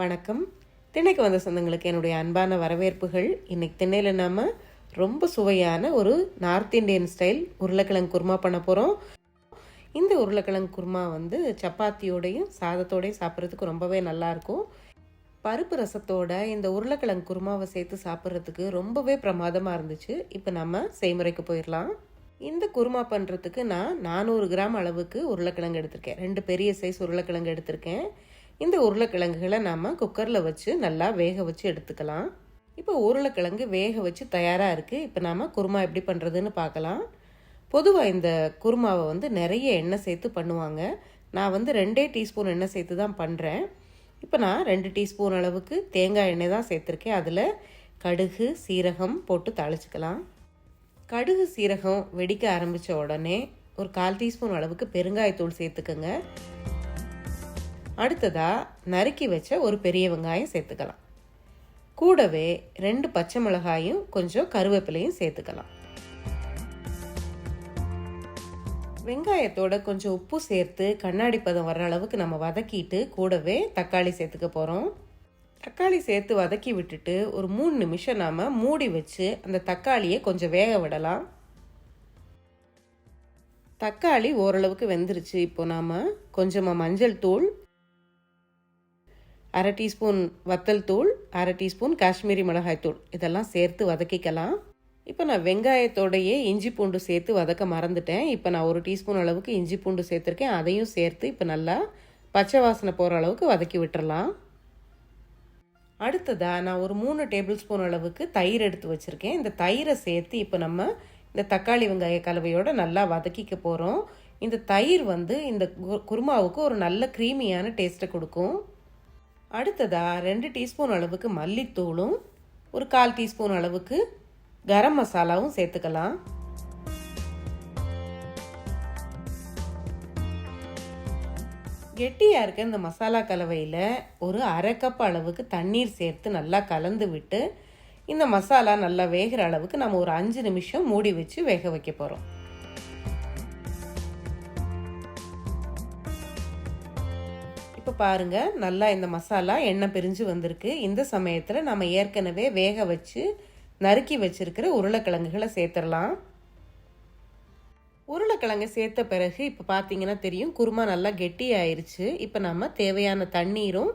வணக்கம். திண்ணைக்கு வந்த சொந்தங்களுக்கு என்னுடைய அன்பான வரவேற்புகள். இன்னைக்கு திண்ணையில் நாம் ரொம்ப சுவையான ஒரு நார்த் இந்தியன் ஸ்டைல் உருளைக்கிழங்கு குருமா பண்ண போகிறோம். இந்த உருளைக்கிழங்கு குருமா சப்பாத்தியோடையும் சாதத்தோடையும் சாப்பிட்றதுக்கு ரொம்பவே நல்லாயிருக்கும். பருப்பு ரசத்தோட இந்த உருளைக்கிழங்கு குருமாவை சேர்த்து சாப்பிட்றதுக்கு ரொம்பவே பிரமாதமாக இருந்துச்சு. இப்போ நம்ம செய்முறைக்கு போயிடலாம். இந்த குருமா பண்ணுறதுக்கு நான் 400 கிராம் அளவுக்கு உருளைக்கிழங்கு எடுத்திருக்கேன். 2 பெரிய சைஸ் உருளைக்கிழங்கு எடுத்திருக்கேன். இந்த உருளைக்கிழங்குகளை நாம் குக்கரில் வச்சு நல்லா வேக வச்சு எடுத்துக்கலாம். இப்போ உருளைக்கிழங்கு வேக வச்சு தயாராக இருக்குது. இப்போ நாம் குருமா எப்படி பண்ணுறதுன்னு பார்க்கலாம். பொதுவாக இந்த குருமாவை நிறைய எண்ணெய் சேர்த்து பண்ணுவாங்க. நான் 2 டீஸ்பூன் எண்ணெய் சேர்த்து தான் பண்ணுறேன். இப்போ நான் 2 டீஸ்பூன் அளவுக்கு தேங்காய் எண்ணெய் தான் சேர்த்துருக்கேன். அதில் கடுகு சீரகம் போட்டு தாளிச்சுக்கலாம். கடுகு சீரகம் வெடிக்க ஆரம்பித்த உடனே ஒரு 1/4 டீஸ்பூன் அளவுக்கு பெருங்காயத்தூள் சேர்த்துக்கோங்க. அடுத்ததாக நறுக்கி வச்ச ஒரு பெரிய வெங்காயம் சேர்த்துக்கலாம். கூடவே 2 பச்சை மிளகாயும் கொஞ்சம் கருவேப்பிலையும் சேர்த்துக்கலாம். வெங்காயத்தோட கொஞ்சம் உப்பு சேர்த்து கண்ணாடி பதம் வர்ற அளவுக்கு நம்ம வதக்கிட்டு கூடவே தக்காளி சேர்த்துக்க போகிறோம். தக்காளி சேர்த்து வதக்கி விட்டுட்டு ஒரு 3 நிமிஷம் நாம் மூடி வச்சு அந்த தக்காளியை கொஞ்சம் வேக விடலாம். தக்காளி ஓரளவுக்கு வெந்துருச்சு. இப்போ நாம் கொஞ்சமாக மஞ்சள் தூள், 1/2 டீஸ்பூன் வத்தல் தூள், 1/2 டீஸ்பூன் காஷ்மீரி மிளகாய் தூள் இதெல்லாம் சேர்த்து வதக்கிக்கலாம். இப்போ நான் வெங்காயத்தோடையே இஞ்சி பூண்டு சேர்த்து வதக்க மறந்துட்டேன். இப்போ நான் 1 டீஸ்பூன் அளவுக்கு இஞ்சி பூண்டு சேர்த்துருக்கேன். அதையும் சேர்த்து இப்போ நல்லா பச்சை வாசனை போகிற அளவுக்கு வதக்கி விட்டுறலாம். அடுத்ததாக நான் ஒரு 3 டேபிள் ஸ்பூன் அளவுக்கு தயிர் எடுத்து வச்சுருக்கேன். இந்த தயிரை சேர்த்து இப்போ நம்ம இந்த தக்காளி வெங்காய கலவையோடு நல்லா வதக்கிக்க போகிறோம். இந்த தயிர் இந்த குருமாவுக்கு ஒரு நல்ல க்ரீமியான டேஸ்ட்டை கொடுக்கும். அடுத்ததாக 2 டீஸ்பூன் அளவுக்கு மல்லித்தூளும் ஒரு 1/4 டீஸ்பூன் அளவுக்கு கரம் மசாலாவும் சேர்த்துக்கலாம். கெட்டியாக இருக்க இந்த மசாலா கலவையில் ஒரு 1/2 கப் அளவுக்கு தண்ணீர் சேர்த்து நல்லா கலந்து விட்டு இந்த மசாலா நல்லா வேகிற அளவுக்கு நம்ம ஒரு 5 நிமிஷம் மூடி வச்சு வேக வைக்க போகிறோம். இப்போ பாருங்கள், நல்லா இந்த மசாலா எண்ணெய் பிரிஞ்சு வந்திருக்கு. இந்த சமயத்தில் நம்ம ஏற்கனவே வேக வச்சு நறுக்கி வச்சிருக்கிற உருளைக்கிழங்குகளை சேர்த்துடலாம். உருளைக்கிழங்கு சேர்த்த பிறகு இப்போ பார்த்தீங்கன்னா தெரியும், குருமா நல்லா கெட்டி ஆயிடுச்சு. இப்போ நம்ம தேவையான தண்ணீரும்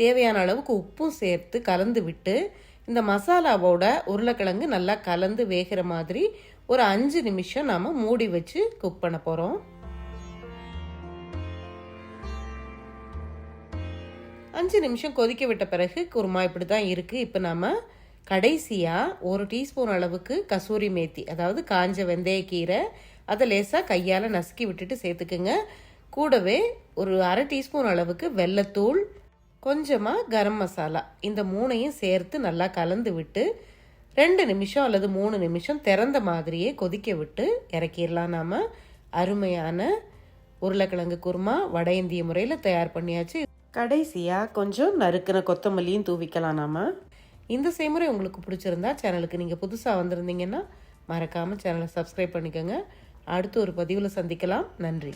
தேவையான அளவுக்கு உப்பும் சேர்த்து கலந்து விட்டு இந்த மசாலாவோட உருளைக்கிழங்கு நல்லா கலந்து வேகிற மாதிரி ஒரு 5 நிமிஷம் நாம் மூடி வச்சு குக் பண்ண போகிறோம். 5 நிமிஷம் கொதிக்க விட்ட பிறகு குருமா இப்படி தான் இருக்குது. இப்போ நம்ம கடைசியாக 1 டீஸ்பூன் அளவுக்கு கசூரி மேத்தி, அதாவது காஞ்ச வெந்தயக்கீரை, அதை லேசாக கையால் நசுக்கி விட்டுட்டு சேர்த்துக்குங்க. கூடவே ஒரு 1/2 டீஸ்பூன் அளவுக்கு வெல்லத்தூள், கொஞ்சமாக கரம் மசாலா, இந்த 3ஐயும் சேர்த்து நல்லா கலந்து விட்டு 2 நிமிஷம் அல்லது 3 நிமிஷம் திறந்த மாதிரியே கொதிக்க விட்டு இறக்கிடலாம். நாம் அருமையான உருளைக்கிழங்கு குருமா வட இந்திய முறையில் தயார் பண்ணியாச்சு. கடைசியாக கொஞ்சம் நறுக்கின கொத்தமல்லியும் தூவிக்கலாம். நாம் இந்த செய்முறை உங்களுக்கு பிடிச்சிருந்தா சேனலுக்கு நீங்கள் புதுசாக வந்திருந்தீங்கன்னா மறக்காமல் சேனலை சப்ஸ்கிரைப் பண்ணிக்கோங்க. அடுத்து ஒரு பதிவில் சந்திக்கலாம். நன்றி.